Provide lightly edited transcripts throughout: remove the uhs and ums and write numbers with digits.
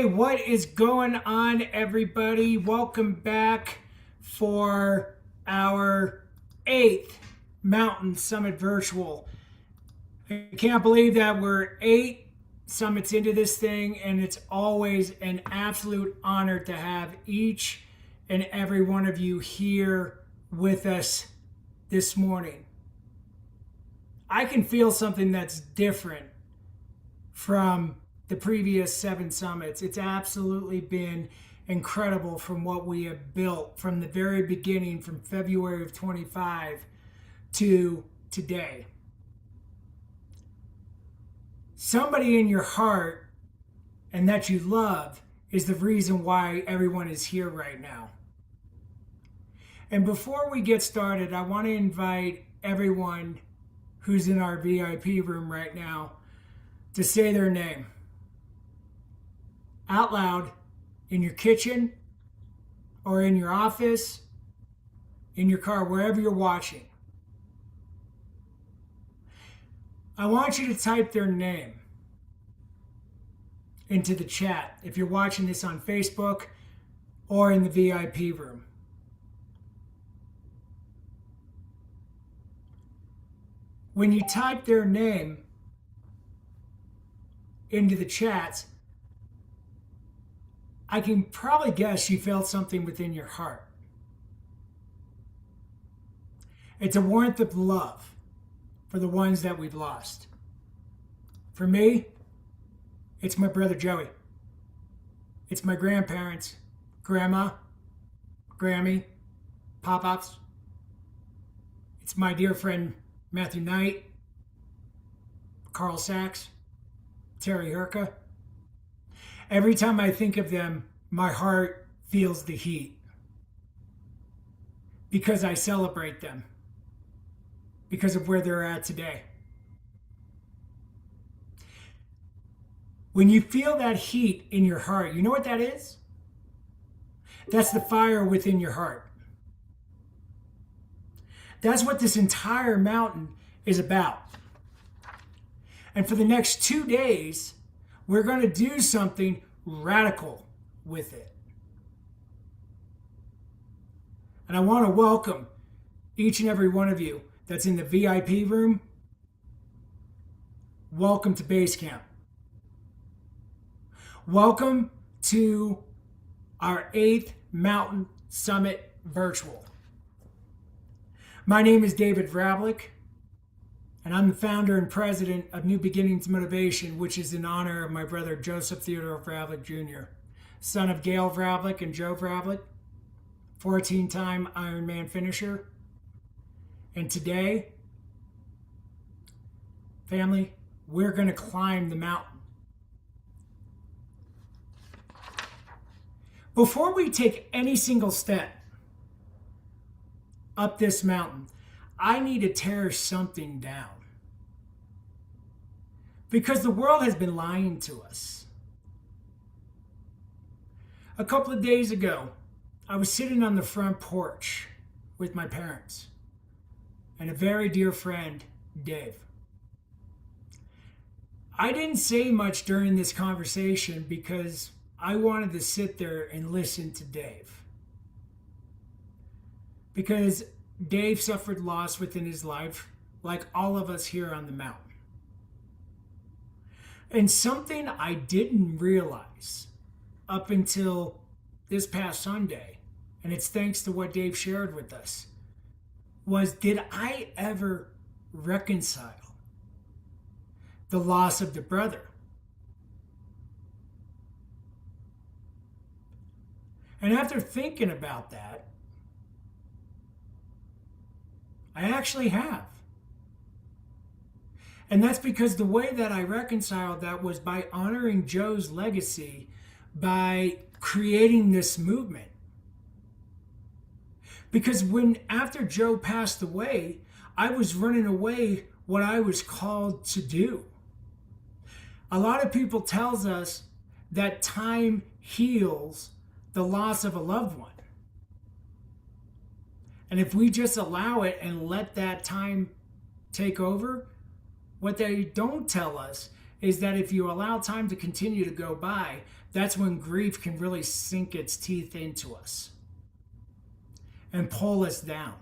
Hey, what is going on, everybody? Welcome back for our 8th Mountain Summit Virtual. I can't believe that we're 8 summits into this thing, and it's always an absolute honor to have each and every one of you here with us this morning. I can feel something that's different from the previous 7 summits. It's absolutely been incredible from what we have built from the very beginning, from February of 25 to today. Somebody in your heart and that you love is the reason why everyone is here right now. And before we get started, I want to invite everyone who's in our VIP room right now to say their name out loud in your kitchen or in your office, in your car, wherever you're watching. I want you to type their name into the chat if you're watching this on Facebook or in the VIP room. When you type their name into the chats, I can probably guess you felt something within your heart. It's a warmth of love for the ones that we've lost. For me, it's my brother Joey. It's my grandparents, Grandma, Grammy, Pop-Ups. It's my dear friend Matthew Knight, Carl Sachs, Terry Herka. Every time I think of them, my heart feels the heat because I celebrate them because of where they're at today. When you feel that heat in your heart, you know what that is? That's the fire within your heart. That's what this entire mountain is about. And for the next 2 days, we're going to do something radical with it. And I want to welcome each and every one of you that's in the VIP room. Welcome to Base Camp. Welcome to our 8th Mountain Summit Virtual. My name is David Vrablik, and I'm the founder and president of New Beginnings Motivation, which is in honor of my brother Joseph Theodore Vrablik Jr., son of Gail Vrablik and Joe Vrablik, 14-time Ironman finisher. And today, family, we're going to climb the mountain. Before we take any single step up this mountain, I need to tear something down. Because the world has been lying to us. A couple of days ago, I was sitting on the front porch with my parents and a very dear friend, Dave. I didn't say much during this conversation because I wanted to sit there and listen to Dave. Because Dave suffered loss within his life, like all of us here on the mountain. And something I didn't realize up until this past Sunday, and it's thanks to what Dave shared with us, was did I ever reconcile the loss of the brother? And after thinking about that, I actually have. And that's because the way that I reconciled that was by honoring Joe's legacy, by creating this movement. Because after Joe passed away, I was running away what I was called to do. A lot of people tells us that time heals the loss of a loved one. And if we just allow it and let that time take over, what they don't tell us is that if you allow time to continue to go by, that's when grief can really sink its teeth into us and pull us down.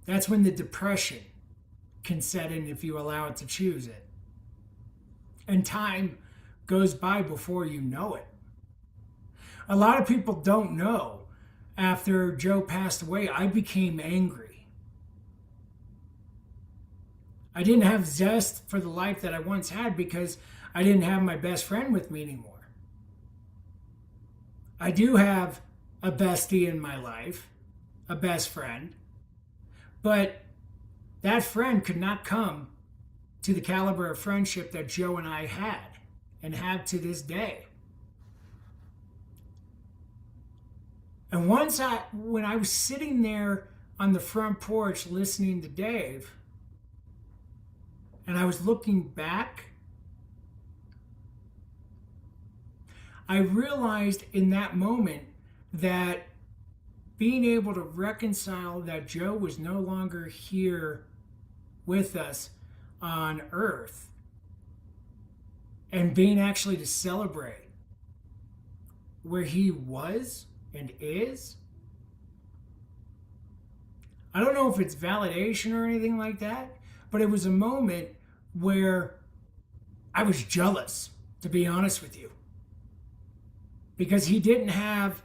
That's when the depression can set in if you allow it to choose it. And time goes by before you know it. A lot of people don't know. After Joe passed away, I became angry. I didn't have zest for the life that I once had because I didn't have my best friend with me anymore. I do have a bestie in my life, a best friend, but that friend could not come to the caliber of friendship that Joe and I had and have to this day. And when I was sitting there on the front porch listening to Dave, and I was looking back, I realized in that moment that being able to reconcile that Joe was no longer here with us on earth and being actually to celebrate where he was and is. I don't know if it's validation or anything like that, but it was a moment where I was jealous, to be honest with you, because he didn't have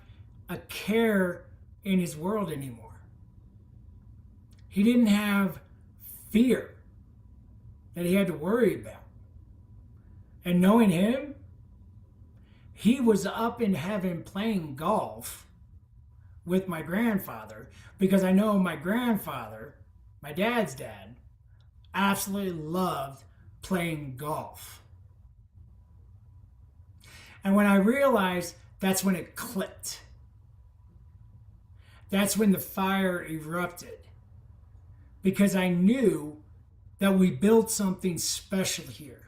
a care in his world anymore. He didn't have fear that he had to worry about. And knowing him, he was up in heaven playing golf with my grandfather, because I know my grandfather, my dad's dad, absolutely loved playing golf. And when I realized, that's when it clicked. That's when the fire erupted, because I knew that we built something special here.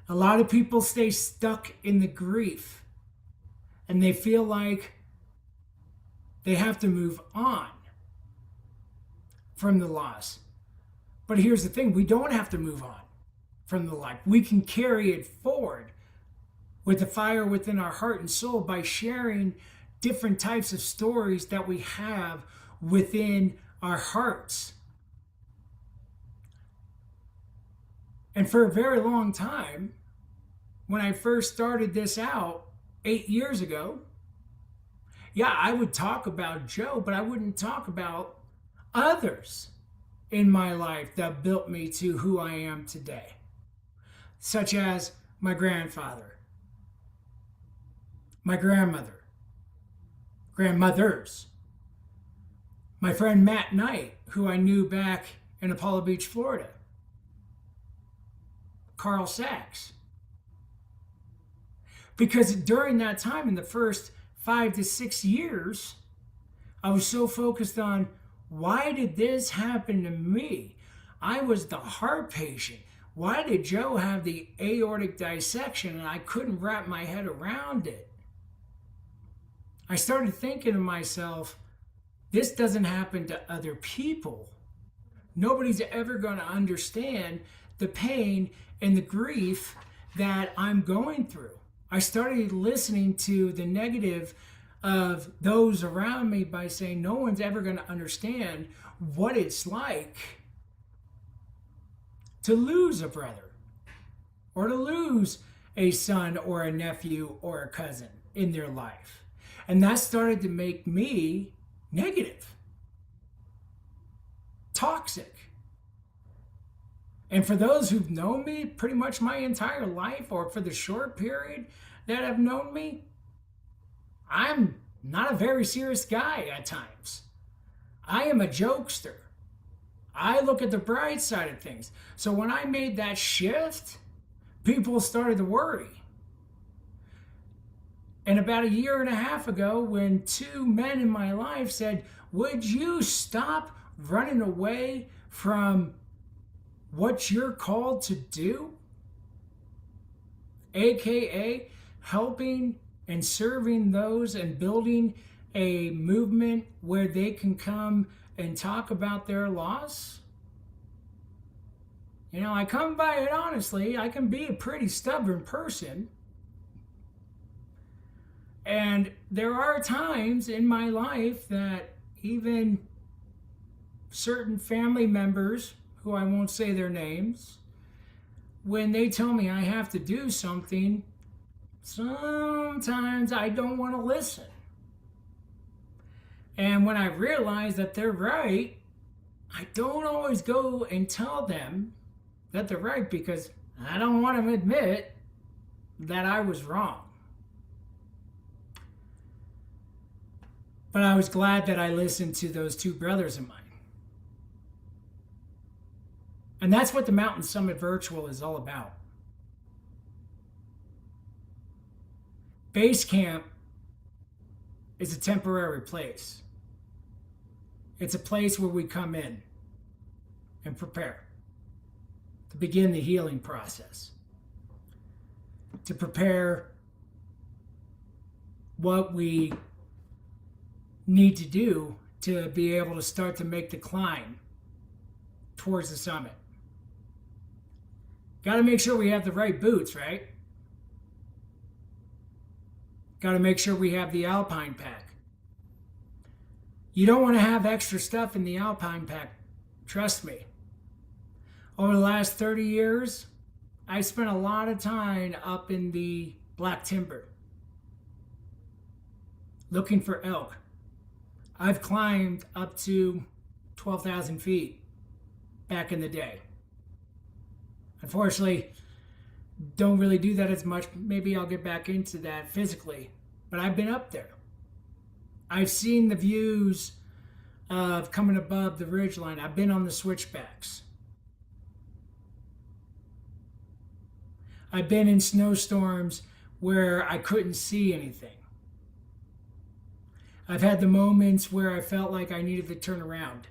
A lot of people stay stuck in the grief and they feel like they have to move on from the loss. But here's the thing, we don't have to move on from the life. We can carry it forward with the fire within our heart and soul by sharing different types of stories that we have within our hearts. And for a very long time, when I first started this out 8 years ago, yeah, I would talk about Joe, but I wouldn't talk about others in my life that built me to who I am today, such as my grandfather, my grandmothers, my friend Matt Knight, who I knew back in Apollo Beach, Florida, Carl Sachs. Because during that time, in the first 5 to 6 years, I was so focused on, why did this happen to me? I was the heart patient. Why did Joe have the aortic dissection and I couldn't wrap my head around it? I started thinking to myself, this doesn't happen to other people. Nobody's ever going to understand the pain and the grief that I'm going through. I started listening to the negative of those around me by saying, no one's ever going to understand what it's like to lose a brother or to lose a son or a nephew or a cousin in their life. And that started to make me negative, toxic. And for those who've known me pretty much my entire life, or for the short period that have known me, I'm not a very serious guy at times. I am a jokester. I look at the bright side of things. So when I made that shift, people started to worry. And about 1.5 years ago, when 2 men in my life said, would you stop running away from what you're called to do? AKA helping and serving those and building a movement where they can come and talk about their loss. I come by it honestly. I can be a pretty stubborn person. And there are times in my life that even certain family members, who I won't say their names, when they tell me I have to do something, sometimes I don't want to listen. And when I realize that they're right, I don't always go and tell them that they're right because I don't want to admit that I was wrong. But I was glad that I listened to those two brothers of mine. And that's what the Mountain Summit Virtual is all about. Base camp is a temporary place. It's a place where we come in and prepare to begin the healing process, to prepare what we need to do to be able to start to make the climb towards the summit. Got to make sure we have the right boots, right? Got to make sure we have the Alpine pack. You don't want to have extra stuff in the Alpine pack. Trust me. Over the last 30 years, I spent a lot of time up in the Black Timber looking for elk. I've climbed up to 12,000 feet back in the day. Unfortunately, don't really do that as much. Maybe I'll get back into that physically, but I've been up there. I've seen the views of coming above the ridgeline. I've been on the switchbacks. I've been in snowstorms where I couldn't see anything. I've had the moments where I felt like I needed to turn around.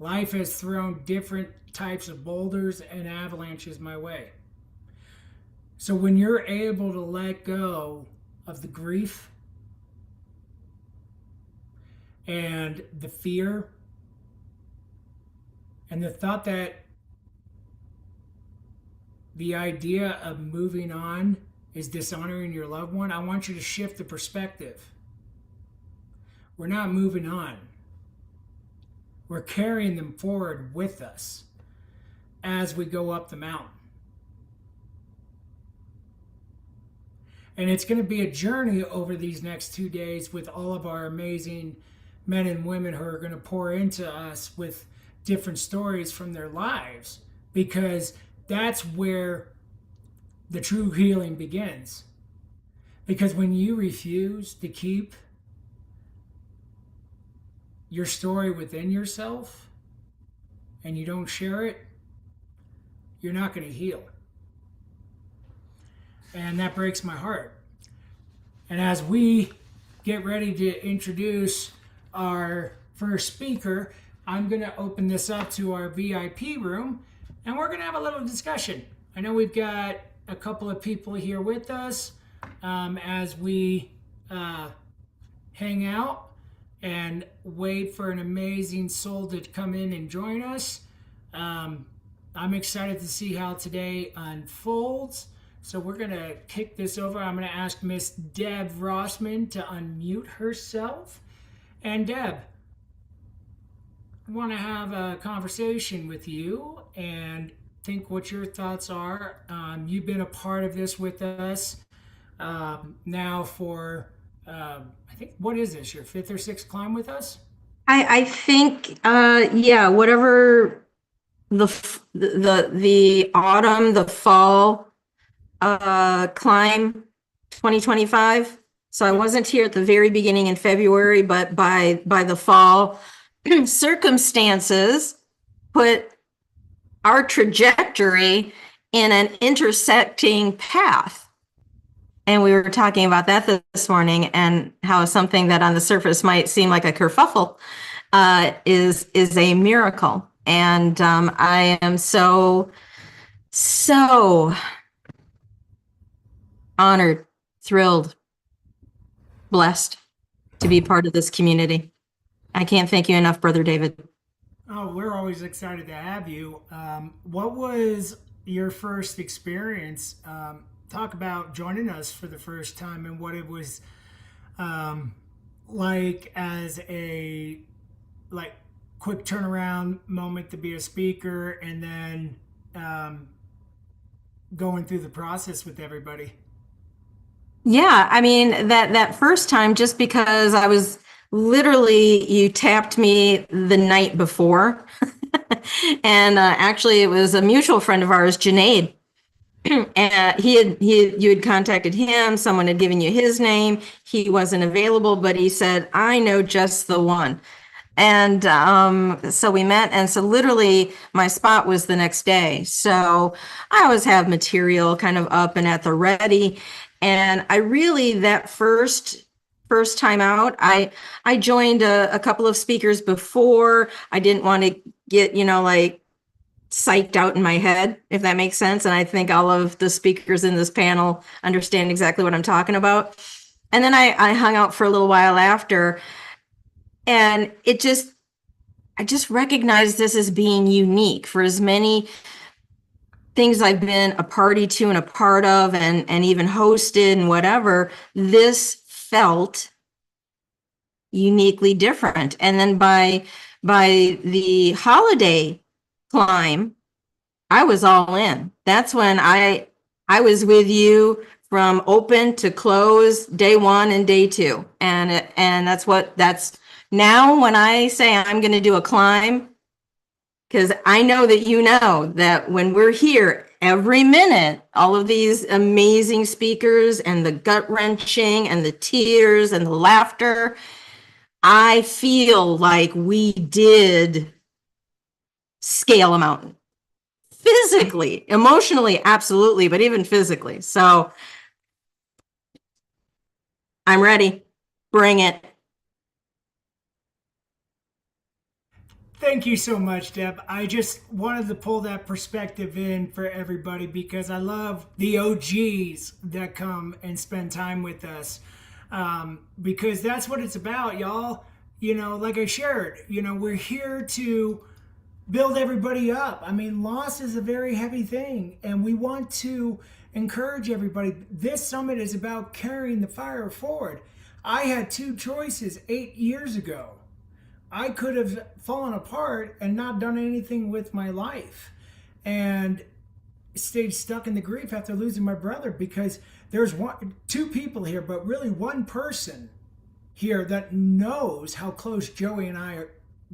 Life has thrown different types of boulders and avalanches my way. So when you're able to let go of the grief and the fear and the thought that the idea of moving on is dishonoring your loved one, I want you to shift the perspective. We're not moving on. We're carrying them forward with us as we go up the mountain. And it's going to be a journey over these next 2 days with all of our amazing men and women who are going to pour into us with different stories from their lives, because that's where the true healing begins. Because when you refuse to keep your story within yourself and you don't share it, you're not going to heal. And that breaks my heart. And as we get ready to introduce our first speaker, I'm going to open this up to our VIP room and we're going to have a little discussion. I know we've got a couple of people here with us as we hang out and wait for an amazing soul to come in and join us. I'm excited to see how today unfolds. So we're going to kick this over. I'm going to ask Miss Deb Rossman to unmute herself. And Deb, I want to have a conversation with you and think what your thoughts are. You've been a part of this with us now for, I think, what is this, your 5th or 6th climb with us? I think, yeah, whatever the autumn, the fall climb 2025. So I wasn't here at the very beginning in February, but by the fall, circumstances put our trajectory in an intersecting path. And we were talking about that this morning, and how something that on the surface might seem like a kerfuffle is a miracle. And I am so honored, thrilled, blessed to be part of this community. I can't thank you enough, Brother David. Oh, we're always excited to have you. What was your first experience? Talk about joining us for the first time and what it was um, like as a like quick turnaround moment to be a speaker, and then um, going through the process with everybody. Yeah, I mean that first time, just because I was literally, you tapped me the night before, and actually it was a mutual friend of ours, Janaid. And you had contacted him. Someone had given you his name. He wasn't available, but he said, "I know just the one." And so we met, and so literally my spot was the next day. So I always have material kind of up and at the ready. And I really, that first time out, I joined a couple of speakers before. I didn't want to get, like psyched out in my head, if that makes sense. And I think all of the speakers in this panel understand exactly what I'm talking about. And then I hung out for a little while after, and I just recognize this as being unique for as many things I've been a party to and a part of, and even hosted and whatever. This felt uniquely different. And then by the holiday climb, I was all in. That's when I was with you from open to close, day one and day two. And that's now when I say I'm going to do a climb, because I know that that when we're here every minute, all of these amazing speakers and the gut wrenching and the tears and the laughter, I feel like we did scale a mountain. Physically, emotionally, absolutely, but even physically. So I'm ready. Bring it. Thank you so much, Deb. I just wanted to pull that perspective in for everybody because I love the OGs that come and spend time with us, because that's what it's about, y'all. Like I shared, we're here to build everybody up. I mean, loss is a very heavy thing, and we want to encourage everybody. This summit is about carrying the fire forward. I had two choices 8 years ago. I could have fallen apart and not done anything with my life and stayed stuck in the grief after losing my brother, because there's two people here, but really one person here that knows how close Joey and I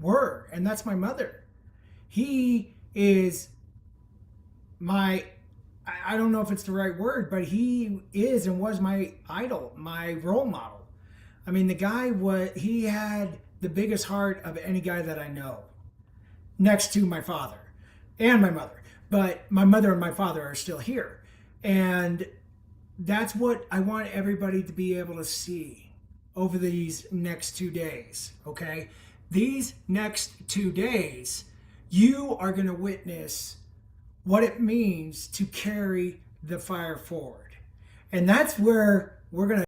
were, and that's my mother. He is my, I don't know if it's the right word, but he is and was my idol, my role model. I mean, the guy he had the biggest heart of any guy that I know, next to my father and my mother. But my mother and my father are still here. And that's what I want everybody to be able to see over these next 2 days, okay? These next 2 days, you are going to witness what it means to carry the fire forward. And that's where we're going to